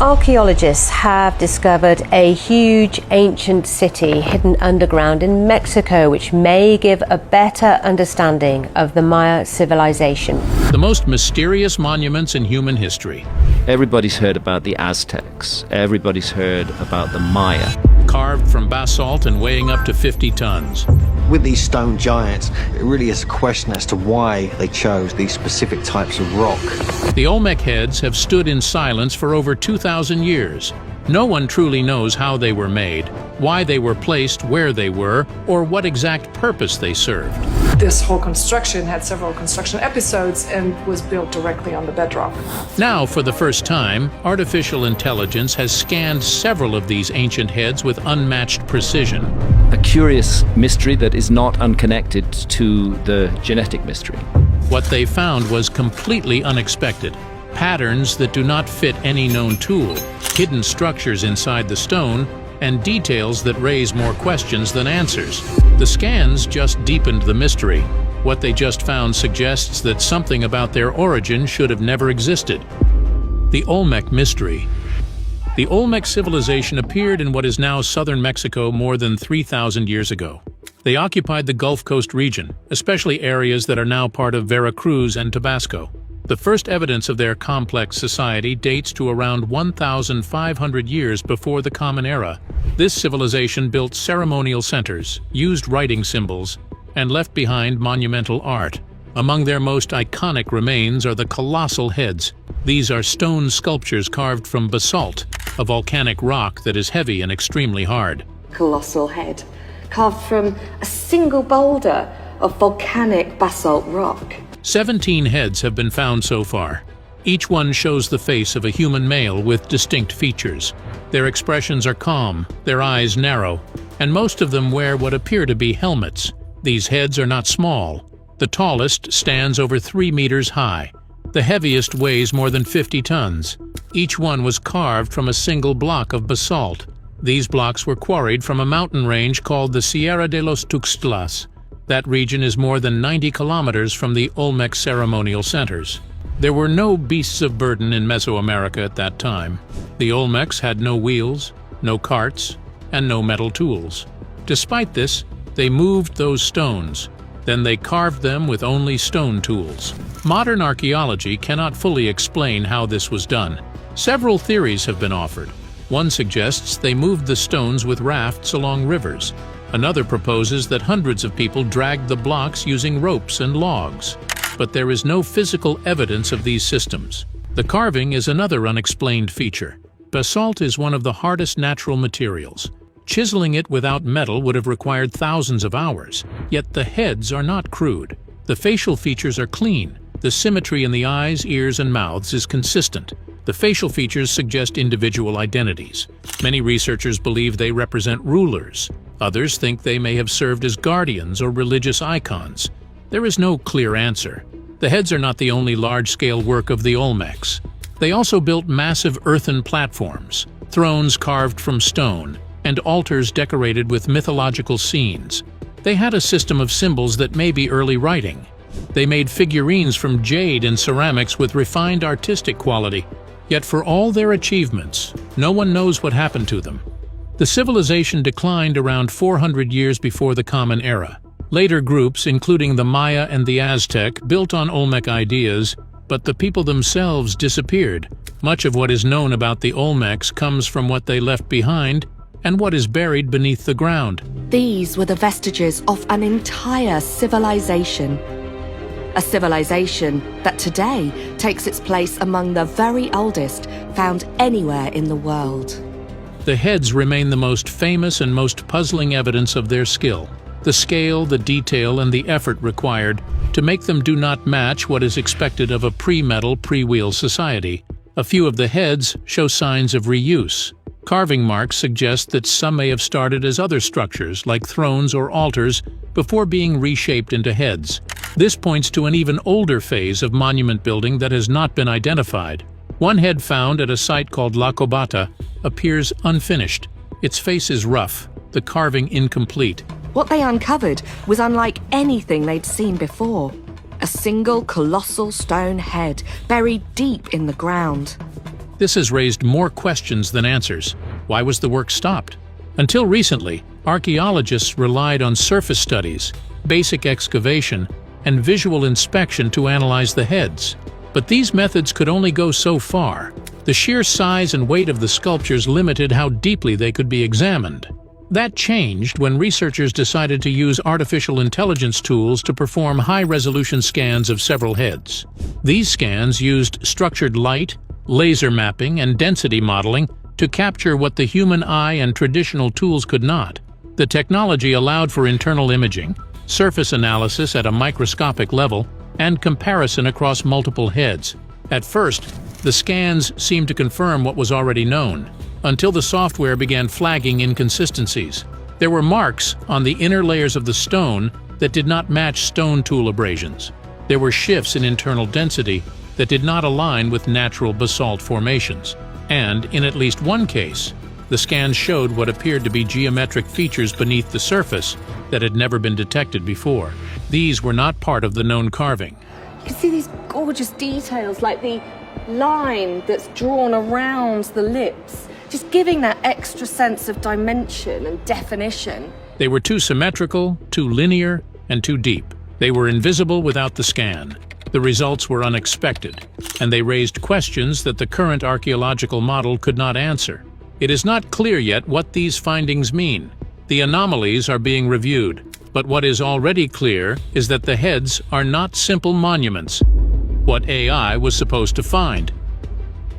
Archaeologists have discovered a huge ancient city hidden underground in Mexico, which may give a better understanding of the Maya civilization. The most mysterious monuments in human history. Everybody's heard about the Aztecs. Everybody's heard about the Maya. Carved from basalt and weighing up to 50 tons. With these stone giants, it really is a question as to why they chose these specific types of rock. The Olmec heads have stood in silence for over 2,000 years. No one truly knows how they were made, why they were placed where they were, or what exact purpose they served. This whole construction had several construction episodes and was built directly on the bedrock. Now, for the first time, artificial intelligence has scanned several of these ancient heads with unmatched precision. A curious mystery that is not unconnected to the genetic mystery. What they found was completely unexpected. Patterns that do not fit any known tool, hidden structures inside the stone, and details that raise more questions than answers. The scans just deepened the mystery. What they just found suggests that something about their origin should have never existed. The Olmec mystery. The Olmec civilization appeared in what is now southern Mexico more than 3,000 years ago. They occupied the Gulf Coast region, especially areas that are now part of Veracruz and Tabasco. The first evidence of their complex society dates to around 1,500 years before the Common Era. This civilization built ceremonial centers, used writing symbols, and left behind monumental art. Among their most iconic remains are the colossal heads. These are stone sculptures carved from basalt, a volcanic rock that is heavy and extremely hard. Colossal head, carved from a single boulder of volcanic basalt rock. 17 heads have been found so far. Each one shows the face of a human male with distinct features. Their expressions are calm, their eyes narrow, and most of them wear what appear to be helmets. These heads are not small. The tallest stands over 3 meters high. The heaviest weighs more than 50 tons. Each one was carved from a single block of basalt. These blocks were quarried from a mountain range called the Sierra de los Tuxtlas. That region is more than 90 kilometers from the Olmec ceremonial centers. There were no beasts of burden in Mesoamerica at that time. The Olmecs had no wheels, no carts, and no metal tools. Despite this, they moved those stones. Then they carved them with only stone tools. Modern archaeology cannot fully explain how this was done. Several theories have been offered. One suggests they moved the stones with rafts along rivers. Another proposes that hundreds of people dragged the blocks using ropes and logs. But there is no physical evidence of these systems. The carving is another unexplained feature. Basalt is one of the hardest natural materials. Chiseling it without metal would have required thousands of hours, yet the heads are not crude. The facial features are clean. The symmetry in the eyes, ears, and mouths is consistent. The facial features suggest individual identities. Many researchers believe they represent rulers. Others think they may have served as guardians or religious icons. There is no clear answer. The heads are not the only large-scale work of the Olmecs. They also built massive earthen platforms, thrones carved from stone, and altars decorated with mythological scenes. They had a system of symbols that may be early writing. They made figurines from jade and ceramics with refined artistic quality. Yet for all their achievements, no one knows what happened to them. The civilization declined around 400 years before the Common Era. Later groups, including the Maya and the Aztec, built on Olmec ideas, but the people themselves disappeared. Much of what is known about the Olmecs comes from what they left behind and what is buried beneath the ground. These were the vestiges of an entire civilization. A civilization that today takes its place among the very oldest found anywhere in the world. The heads remain the most famous and most puzzling evidence of their skill. The scale, the detail, and the effort required to make them do not match what is expected of a pre-metal, pre-wheel society. A few of the heads show signs of reuse. Carving marks suggest that some may have started as other structures, like thrones or altars, before being reshaped into heads. This points to an even older phase of monument building that has not been identified. One head found at a site called La Cobata appears unfinished. Its face is rough, the carving incomplete. What they uncovered was unlike anything they'd seen before. A single colossal stone head buried deep in the ground. This has raised more questions than answers. Why was the work stopped? Until recently, archaeologists relied on surface studies, basic excavation, and visual inspection to analyze the heads. But these methods could only go so far. The sheer size and weight of the sculptures limited how deeply they could be examined. That changed when researchers decided to use artificial intelligence tools to perform high-resolution scans of several heads. These scans used structured light, laser mapping, and density modeling to capture what the human eye and traditional tools could not. The technology allowed for internal imaging, surface analysis at a microscopic level, and comparison across multiple heads. At first, the scans seemed to confirm what was already known, until the software began flagging inconsistencies. There were marks on the inner layers of the stone that did not match stone tool abrasions. There were shifts in internal density that did not align with natural basalt formations. And, in at least one case, the scans showed what appeared to be geometric features beneath the surface that had never been detected before. These were not part of the known carving. You can see these gorgeous details, like the line that's drawn around the lips, just giving that extra sense of dimension and definition. They were too symmetrical, too linear, and too deep. They were invisible without the scan. The results were unexpected, and they raised questions that the current archaeological model could not answer. It is not clear yet what these findings mean. The anomalies are being reviewed, but what is already clear is that the heads are not simple monuments. What AI was supposed to find.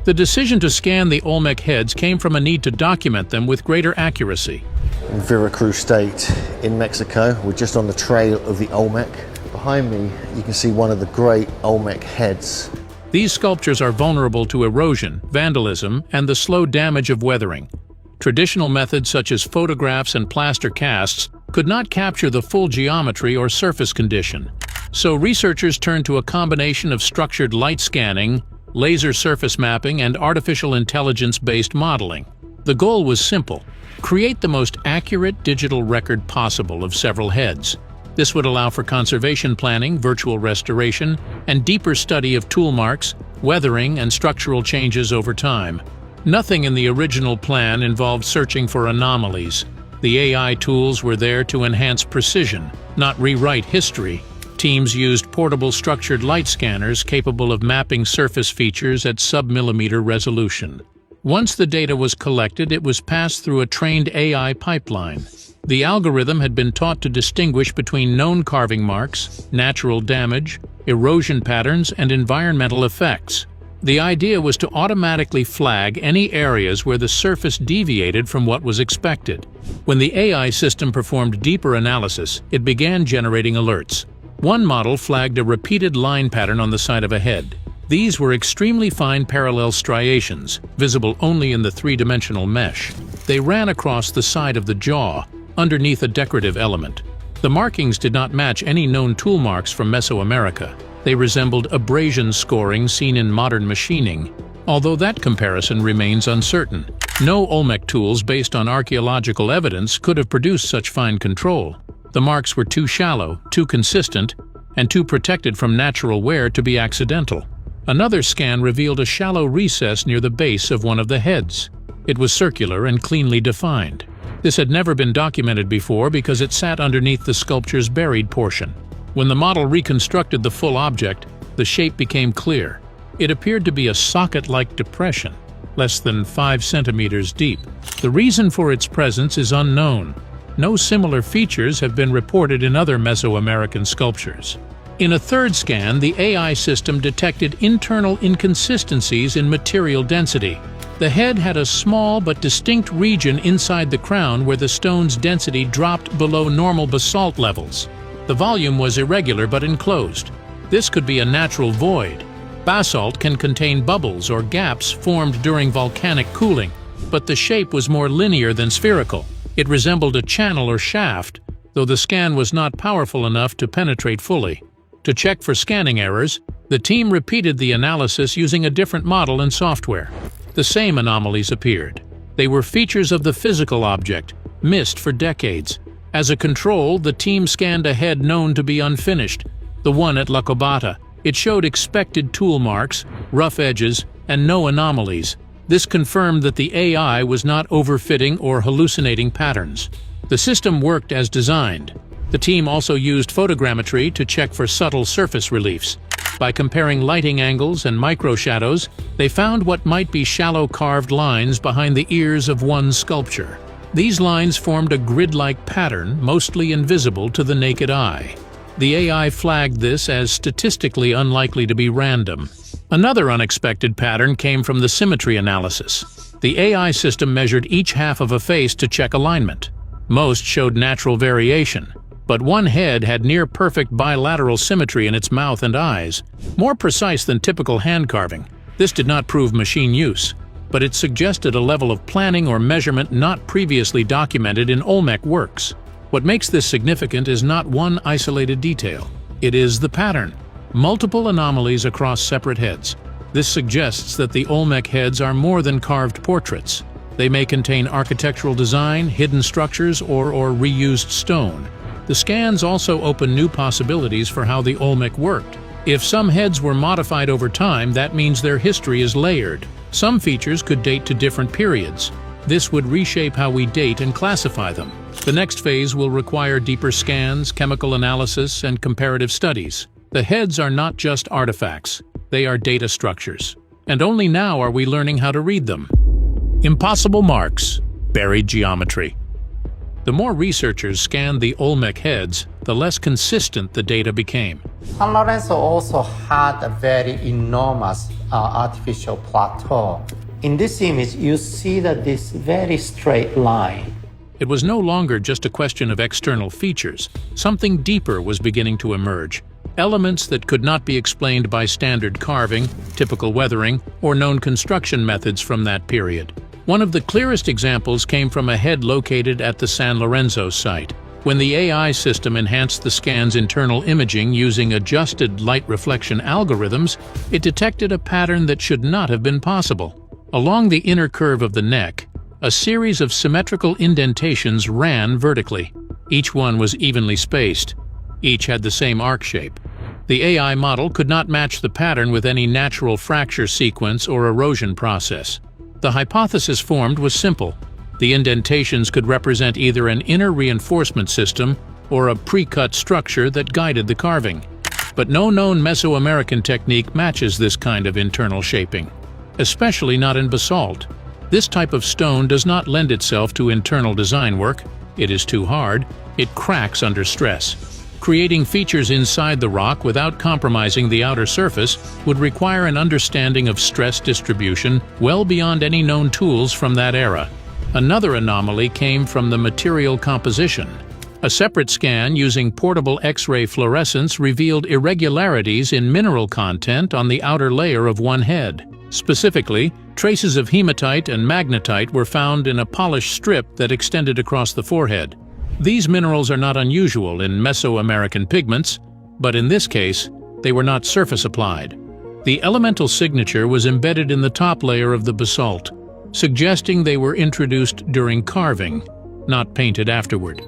The decision to scan the Olmec heads came from a need to document them with greater accuracy. In Veracruz State in Mexico, we're just on the trail of the Olmec. Behind me, you can see one of the great Olmec heads. These sculptures are vulnerable to erosion, vandalism, and the slow damage of weathering. Traditional methods such as photographs and plaster casts could not capture the full geometry or surface condition. So researchers turned to a combination of structured light scanning, laser surface mapping, and artificial intelligence-based modeling. The goal was simple: create the most accurate digital record possible of several heads. This would allow for conservation planning, virtual restoration, and deeper study of tool marks, weathering, and structural changes over time. Nothing in the original plan involved searching for anomalies. The AI tools were there to enhance precision, not rewrite history. Teams used portable structured light scanners capable of mapping surface features at sub-millimeter resolution. Once the data was collected, it was passed through a trained AI pipeline. The algorithm had been taught to distinguish between known carving marks, natural damage, erosion patterns, and environmental effects. The idea was to automatically flag any areas where the surface deviated from what was expected. When the AI system performed deeper analysis, it began generating alerts. One model flagged a repeated line pattern on the side of a head. These were extremely fine parallel striations, visible only in the three-dimensional mesh. They ran across the side of the jaw, underneath a decorative element. The markings did not match any known tool marks from Mesoamerica. They resembled abrasion scoring seen in modern machining, although that comparison remains uncertain. No Olmec tools based on archaeological evidence could have produced such fine control. The marks were too shallow, too consistent, and too protected from natural wear to be accidental. Another scan revealed a shallow recess near the base of one of the heads. It was circular and cleanly defined. This had never been documented before because it sat underneath the sculpture's buried portion. When the model reconstructed the full object, the shape became clear. It appeared to be a socket-like depression, less than 5 centimeters deep. The reason for its presence is unknown. No similar features have been reported in other Mesoamerican sculptures. In a third scan, the AI system detected internal inconsistencies in material density. The head had a small but distinct region inside the crown where the stone's density dropped below normal basalt levels. The volume was irregular but enclosed. This could be a natural void. Basalt can contain bubbles or gaps formed during volcanic cooling, but the shape was more linear than spherical. It resembled a channel or shaft, though the scan was not powerful enough to penetrate fully. To check for scanning errors, the team repeated the analysis using a different model and software. The same anomalies appeared. They were features of the physical object, missed for decades. As a control, the team scanned a head known to be unfinished, the one at La Cobata. It showed expected tool marks, rough edges, and no anomalies. This confirmed that the AI was not overfitting or hallucinating patterns. The system worked as designed. The team also used photogrammetry to check for subtle surface reliefs. By comparing lighting angles and microshadows, they found what might be shallow carved lines behind the ears of one sculpture. These lines formed a grid-like pattern, mostly invisible to the naked eye. The AI flagged this as statistically unlikely to be random. Another unexpected pattern came from the symmetry analysis. The AI system measured each half of a face to check alignment. Most showed natural variation, but one head had near-perfect bilateral symmetry in its mouth and eyes, more precise than typical hand carving. This did not prove machine use, but it suggested a level of planning or measurement not previously documented in Olmec works. What makes this significant is not one isolated detail. It is the pattern. Multiple anomalies across separate heads. This suggests that the Olmec heads are more than carved portraits. They may contain architectural design, hidden structures, or reused stone. The scans also open new possibilities for how the Olmec worked. If some heads were modified over time, that means their history is layered. Some features could date to different periods. This would reshape how we date and classify them. The next phase will require deeper scans, chemical analysis, and comparative studies. The heads are not just artifacts, they are data structures. And only now are we learning how to read them. Impossible marks, buried geometry. The more researchers scanned the Olmec heads, the less consistent the data became. San Lorenzo also had a very enormous artificial plateau. In this image, you see that this very straight line. It was no longer just a question of external features. Something deeper was beginning to emerge. Elements that could not be explained by standard carving, typical weathering, or known construction methods from that period. One of the clearest examples came from a head located at the San Lorenzo site. When the AI system enhanced the scan's internal imaging using adjusted light reflection algorithms, it detected a pattern that should not have been possible. Along the inner curve of the neck, a series of symmetrical indentations ran vertically. Each one was evenly spaced. Each had the same arc shape. The AI model could not match the pattern with any natural fracture sequence or erosion process. The hypothesis formed was simple. The indentations could represent either an inner reinforcement system or a pre-cut structure that guided the carving. But no known Mesoamerican technique matches this kind of internal shaping, especially not in basalt. This type of stone does not lend itself to internal design work. It is too hard. It cracks under stress. Creating features inside the rock without compromising the outer surface would require an understanding of stress distribution well beyond any known tools from that era. Another anomaly came from the material composition. A separate scan using portable X-ray fluorescence revealed irregularities in mineral content on the outer layer of one head. Specifically, traces of hematite and magnetite were found in a polished strip that extended across the forehead. These minerals are not unusual in Mesoamerican pigments, but in this case, they were not surface applied. The elemental signature was embedded in the top layer of the basalt, suggesting they were introduced during carving, not painted afterward.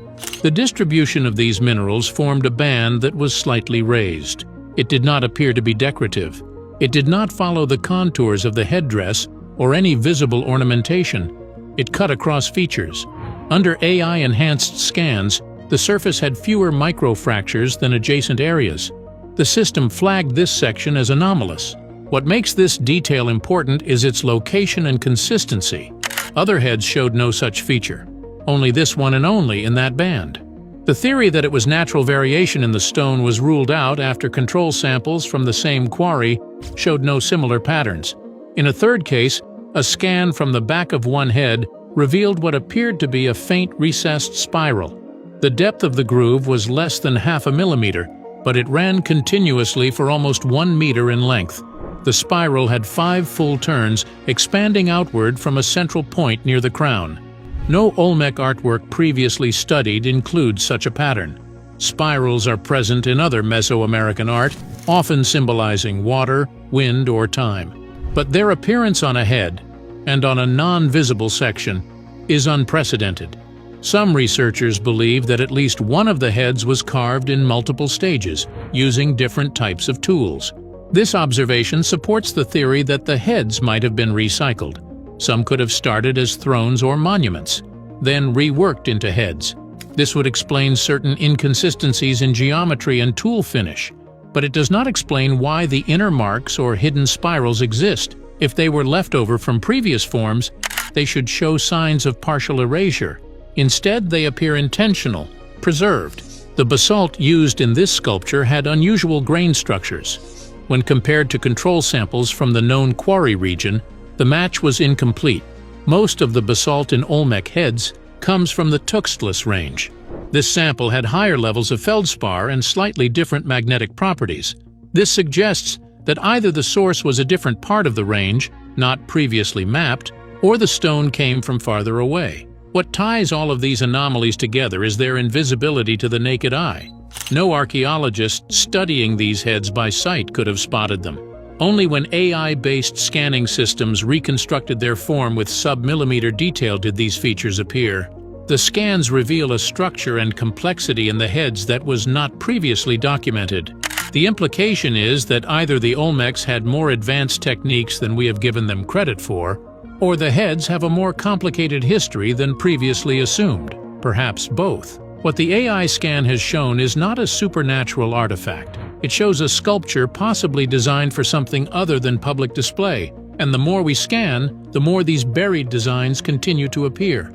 The distribution of these minerals formed a band that was slightly raised. It did not appear to be decorative. It did not follow the contours of the headdress or any visible ornamentation. It cut across features. Under AI-enhanced scans, the surface had fewer microfractures than adjacent areas. The system flagged this section as anomalous. What makes this detail important is its location and consistency. Other heads showed no such feature. Only this one and only in that band. The theory that it was natural variation in the stone was ruled out after control samples from the same quarry showed no similar patterns. In a third case, a scan from the back of one head revealed what appeared to be a faint recessed spiral. The depth of the groove was less than half a millimeter, but it ran continuously for almost 1 meter in length. The spiral had 5 full turns, expanding outward from a central point near the crown. No Olmec artwork previously studied includes such a pattern. Spirals are present in other Mesoamerican art, often symbolizing water, wind, or time. But their appearance on a head, and on a non-visible section, is unprecedented. Some researchers believe that at least one of the heads was carved in multiple stages, using different types of tools. This observation supports the theory that the heads might have been recycled. Some could have started as thrones or monuments, then reworked into heads. This would explain certain inconsistencies in geometry and tool finish, but it does not explain why the inner marks or hidden spirals exist. If they were left over from previous forms, they should show signs of partial erasure. Instead, they appear intentional, preserved. The basalt used in this sculpture had unusual grain structures. When compared to control samples from the known quarry region, the match was incomplete. Most of the basalt in Olmec heads comes from the Tuxtlas range. This sample had higher levels of feldspar and slightly different magnetic properties. This suggests that either the source was a different part of the range, not previously mapped, or the stone came from farther away. What ties all of these anomalies together is their invisibility to the naked eye. No archaeologist studying these heads by sight could have spotted them. Only when AI-based scanning systems reconstructed their form with sub-millimeter detail did these features appear. The scans reveal a structure and complexity in the heads that was not previously documented. The implication is that either the Olmecs had more advanced techniques than we have given them credit for, or the heads have a more complicated history than previously assumed, perhaps both. What the AI scan has shown is not a supernatural artifact. It shows a sculpture possibly designed for something other than public display, and the more we scan, the more these buried designs continue to appear.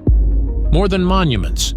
More than monuments.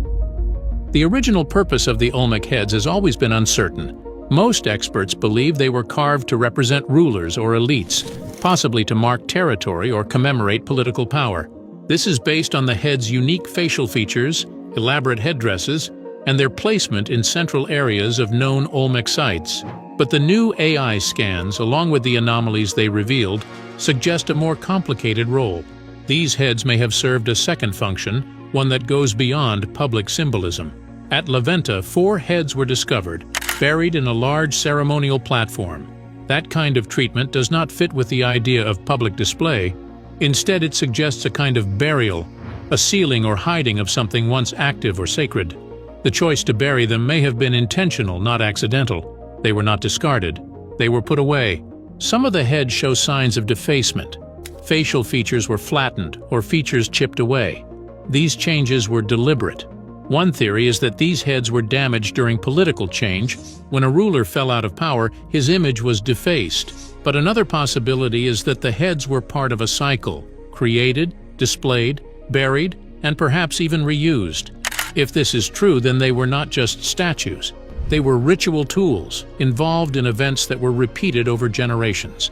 The original purpose of the Olmec heads has always been uncertain. Most experts believe they were carved to represent rulers or elites, possibly to mark territory or commemorate political power. This is based on the head's unique facial features, elaborate headdresses, and their placement in central areas of known Olmec sites. But the new AI scans, along with the anomalies they revealed, suggest a more complicated role. These heads may have served a second function, one that goes beyond public symbolism. At La Venta, 4 heads were discovered, buried in a large ceremonial platform. That kind of treatment does not fit with the idea of public display. Instead, it suggests a kind of burial, a sealing or hiding of something once active or sacred. The choice to bury them may have been intentional, not accidental. They were not discarded. They were put away. Some of the heads show signs of defacement. Facial features were flattened or features chipped away. These changes were deliberate. One theory is that these heads were damaged during political change. When a ruler fell out of power, his image was defaced. But another possibility is that the heads were part of a cycle, created, displayed, buried, and perhaps even reused. If this is true, then they were not just statues. They were ritual tools, involved in events that were repeated over generations.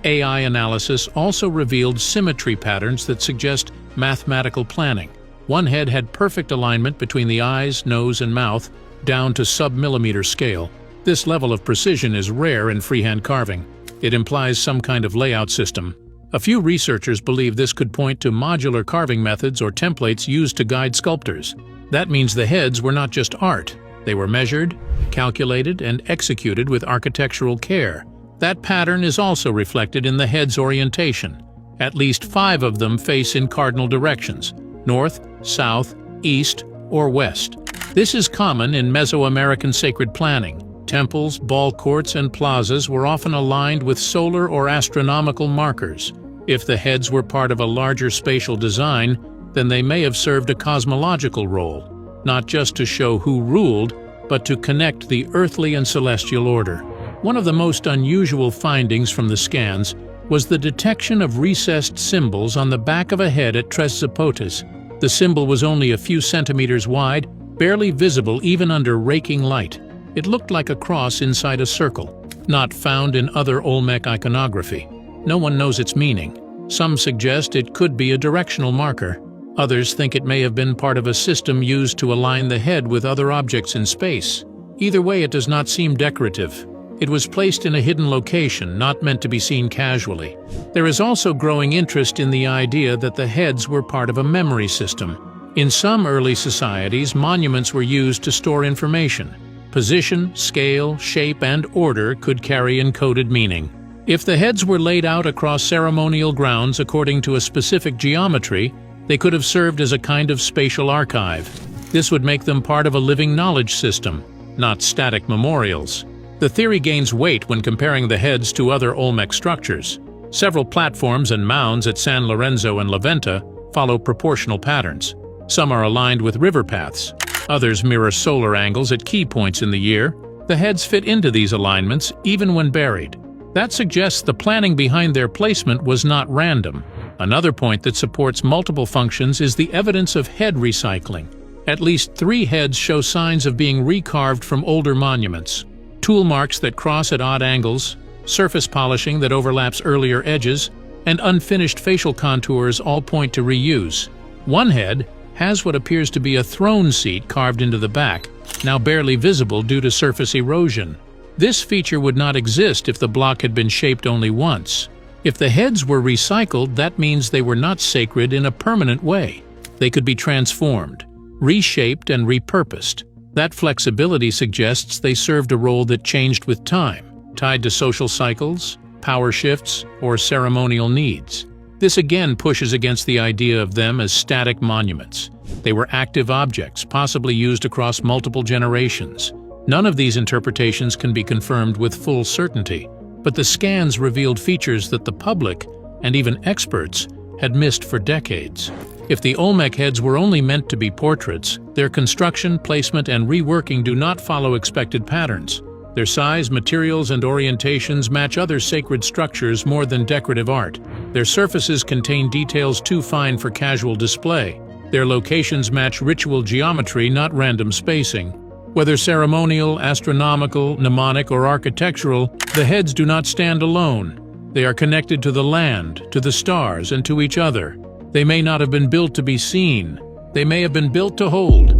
AI analysis also revealed symmetry patterns that suggest mathematical planning. One head had perfect alignment between the eyes, nose, and mouth, down to sub-millimeter scale. This level of precision is rare in freehand carving. It implies some kind of layout system. A few researchers believe this could point to modular carving methods or templates used to guide sculptors. That means the heads were not just art. They were measured, calculated, and executed with architectural care. That pattern is also reflected in the head's orientation. At least 5 of them face in cardinal directions: north, south, east, or west. This is common in Mesoamerican sacred planning. Temples, ball courts, and plazas were often aligned with solar or astronomical markers. If the heads were part of a larger spatial design, then they may have served a cosmological role, not just to show who ruled, but to connect the earthly and celestial order. One of the most unusual findings from the scans was the detection of recessed symbols on the back of a head at Tres Zapotes. The symbol was only a few centimeters wide, barely visible even under raking light. It looked like a cross inside a circle, not found in other Olmec iconography. No one knows its meaning. Some suggest it could be a directional marker. Others think it may have been part of a system used to align the head with other objects in space. Either way, it does not seem decorative. It was placed in a hidden location, not meant to be seen casually. There is also growing interest in the idea that the heads were part of a memory system. In some early societies, monuments were used to store information. Position, scale, shape, and order could carry encoded meaning. If the heads were laid out across ceremonial grounds according to a specific geometry, they could have served as a kind of spatial archive. This would make them part of a living knowledge system, not static memorials. The theory gains weight when comparing the heads to other Olmec structures. Several platforms and mounds at San Lorenzo and La Venta follow proportional patterns. Some are aligned with river paths. Others mirror solar angles at key points in the year. The heads fit into these alignments even when buried. That suggests the planning behind their placement was not random. Another point that supports multiple functions is the evidence of head recycling. At least 3 heads show signs of being recarved from older monuments. Tool marks that cross at odd angles, surface polishing that overlaps earlier edges, and unfinished facial contours all point to reuse. One head has what appears to be a throne seat carved into the back, now barely visible due to surface erosion. This feature would not exist if the block had been shaped only once. If the heads were recycled, that means they were not sacred in a permanent way. They could be transformed, reshaped, and repurposed. That flexibility suggests they served a role that changed with time, tied to social cycles, power shifts, or ceremonial needs. This again pushes against the idea of them as static monuments. They were active objects, possibly used across multiple generations. None of these interpretations can be confirmed with full certainty, but the scans revealed features that the public, and even experts, had missed for decades. If the Olmec heads were only meant to be portraits, their construction, placement, and reworking do not follow expected patterns. Their size, materials, and orientations match other sacred structures more than decorative art. Their surfaces contain details too fine for casual display. Their locations match ritual geometry, not random spacing. Whether ceremonial, astronomical, mnemonic, or architectural, the heads do not stand alone. They are connected to the land, to the stars, and to each other. They may not have been built to be seen. They may have been built to hold.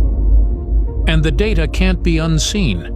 And the data can't be unseen.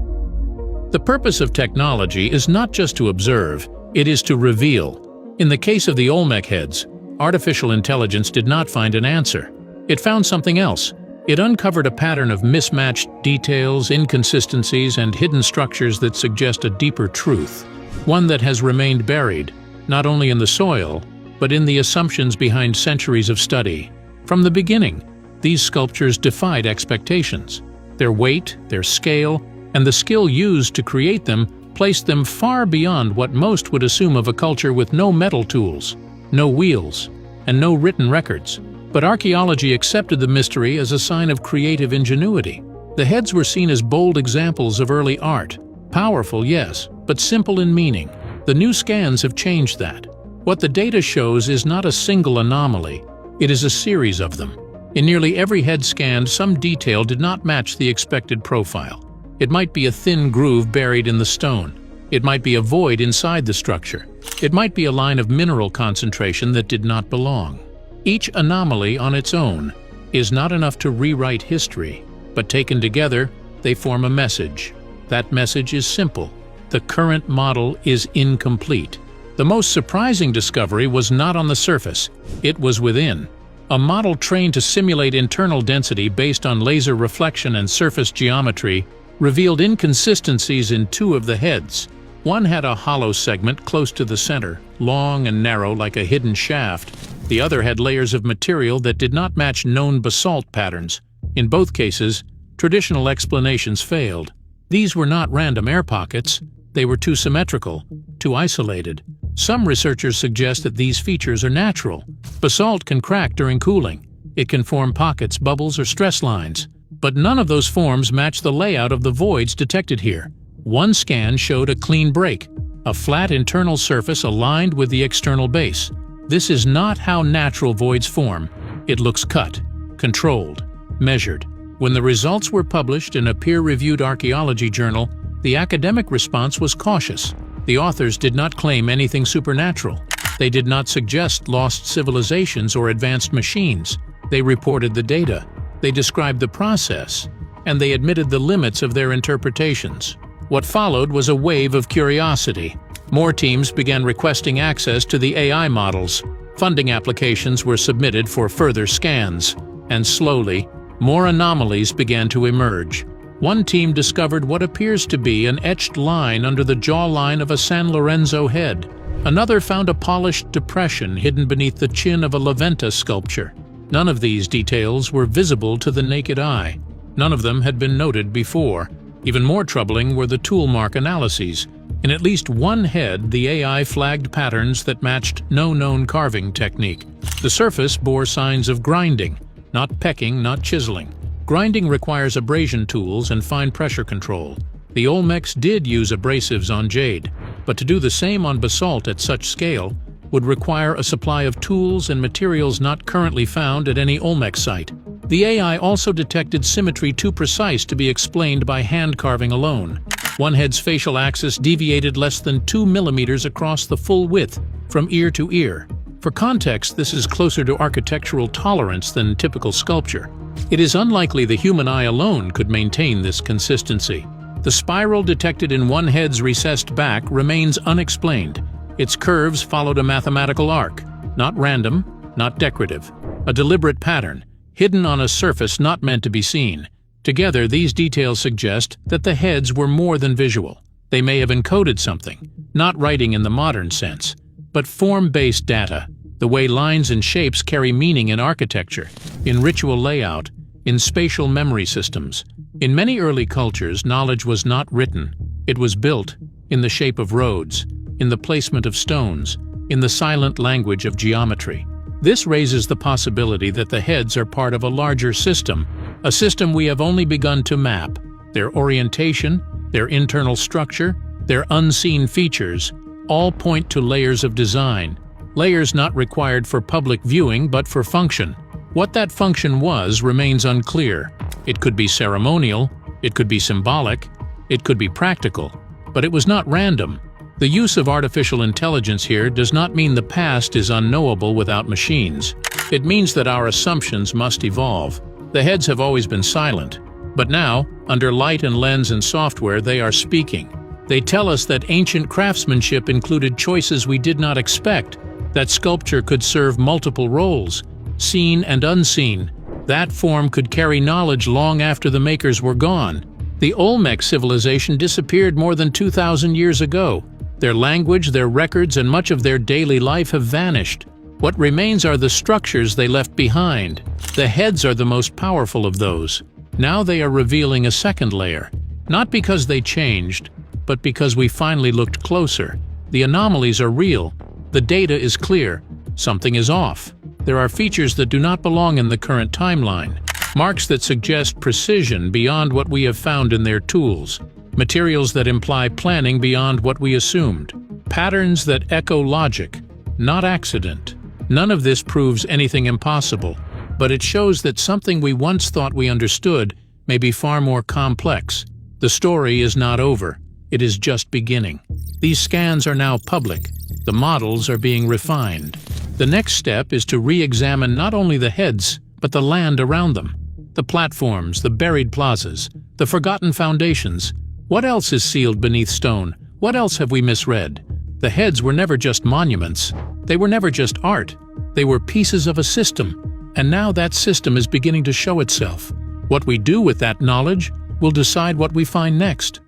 The purpose of technology is not just to observe, it is to reveal. In the case of the Olmec heads, artificial intelligence did not find an answer. It found something else. It uncovered a pattern of mismatched details, inconsistencies, and hidden structures that suggest a deeper truth, one that has remained buried, not only in the soil, but in the assumptions behind centuries of study. From the beginning, these sculptures defied expectations. Their weight, their scale, and the skill used to create them placed them far beyond what most would assume of a culture with no metal tools, no wheels, and no written records. But archaeology accepted the mystery as a sign of creative ingenuity. The heads were seen as bold examples of early art. Powerful, yes, but simple in meaning. The new scans have changed that. What the data shows is not a single anomaly, it is a series of them. In nearly every head scanned, some detail did not match the expected profile. It might be a thin groove buried in the stone. It might be a void inside the structure. It might be a line of mineral concentration that did not belong. Each anomaly on its own is not enough to rewrite history, but taken together, they form a message. That message is simple. The current model is incomplete. The most surprising discovery was not on the surface. It was within. A model trained to simulate internal density based on laser reflection and surface geometry revealed inconsistencies in 2 of the heads. One had a hollow segment close to the center, long and narrow like a hidden shaft. The other had layers of material that did not match known basalt patterns. In both cases, traditional explanations failed. These were not random air pockets. They were too symmetrical, too isolated. Some researchers suggest that these features are natural. Basalt can crack during cooling. It can form pockets, bubbles, or stress lines. But none of those forms match the layout of the voids detected here. One scan showed a clean break, a flat internal surface aligned with the external base. This is not how natural voids form. It looks cut, controlled, measured. When the results were published in a peer-reviewed archaeology journal, the academic response was cautious. The authors did not claim anything supernatural. They did not suggest lost civilizations or advanced machines. They reported the data. They described the process, and they admitted the limits of their interpretations. What followed was a wave of curiosity. More teams began requesting access to the AI models. Funding applications were submitted for further scans, and slowly, more anomalies began to emerge. One team discovered what appears to be an etched line under the jawline of a San Lorenzo head. Another found a polished depression hidden beneath the chin of a La Venta sculpture. None of these details were visible to the naked eye. None of them had been noted before. Even more troubling were the tool mark analyses. In at least one head, the AI flagged patterns that matched no known carving technique. The surface bore signs of grinding, not pecking, not chiseling. Grinding requires abrasion tools and fine pressure control. The Olmecs did use abrasives on jade, but to do the same on basalt at such scale would require a supply of tools and materials not currently found at any Olmec site. The AI also detected symmetry too precise to be explained by hand carving alone. One head's facial axis deviated less than 2 millimeters across the full width, from ear to ear. For context, this is closer to architectural tolerance than typical sculpture. It is unlikely the human eye alone could maintain this consistency. The spiral detected in one head's recessed back remains unexplained. Its curves followed a mathematical arc, not random, not decorative. A deliberate pattern, hidden on a surface not meant to be seen. Together, these details suggest that the heads were more than visual. They may have encoded something, not writing in the modern sense, but form-based data, the way lines and shapes carry meaning in architecture, in ritual layout, in spatial memory systems. In many early cultures, knowledge was not written. It was built in the shape of roads, in the placement of stones, in the silent language of geometry. This raises the possibility that the heads are part of a larger system, a system we have only begun to map. Their orientation, their internal structure, their unseen features, all point to layers of design, layers not required for public viewing but for function. What that function was remains unclear. It could be ceremonial, it could be symbolic, it could be practical, but it was not random. The use of artificial intelligence here does not mean the past is unknowable without machines. It means that our assumptions must evolve. The heads have always been silent, but now, under light and lens and software, they are speaking. They tell us that ancient craftsmanship included choices we did not expect, that sculpture could serve multiple roles, seen and unseen. That form could carry knowledge long after the makers were gone. The Olmec civilization disappeared more than 2,000 years ago. Their language, their records, and much of their daily life have vanished. What remains are the structures they left behind. The heads are the most powerful of those. Now they are revealing a second layer, not because they changed, but because we finally looked closer. The anomalies are real. The data is clear. Something is off. There are features that do not belong in the current timeline, marks that suggest precision beyond what we have found in their tools, materials that imply planning beyond what we assumed, patterns that echo logic, not accident. None of this proves anything impossible, but it shows that something we once thought we understood may be far more complex. The story is not over. It is just beginning. These scans are now public. The models are being refined. The next step is to re-examine not only the heads, but the land around them. The platforms, the buried plazas, the forgotten foundations. What else is sealed beneath stone? What else have we misread? The heads were never just monuments. They were never just art. They were pieces of a system. And now that system is beginning to show itself. What we do with that knowledge will decide what we find next.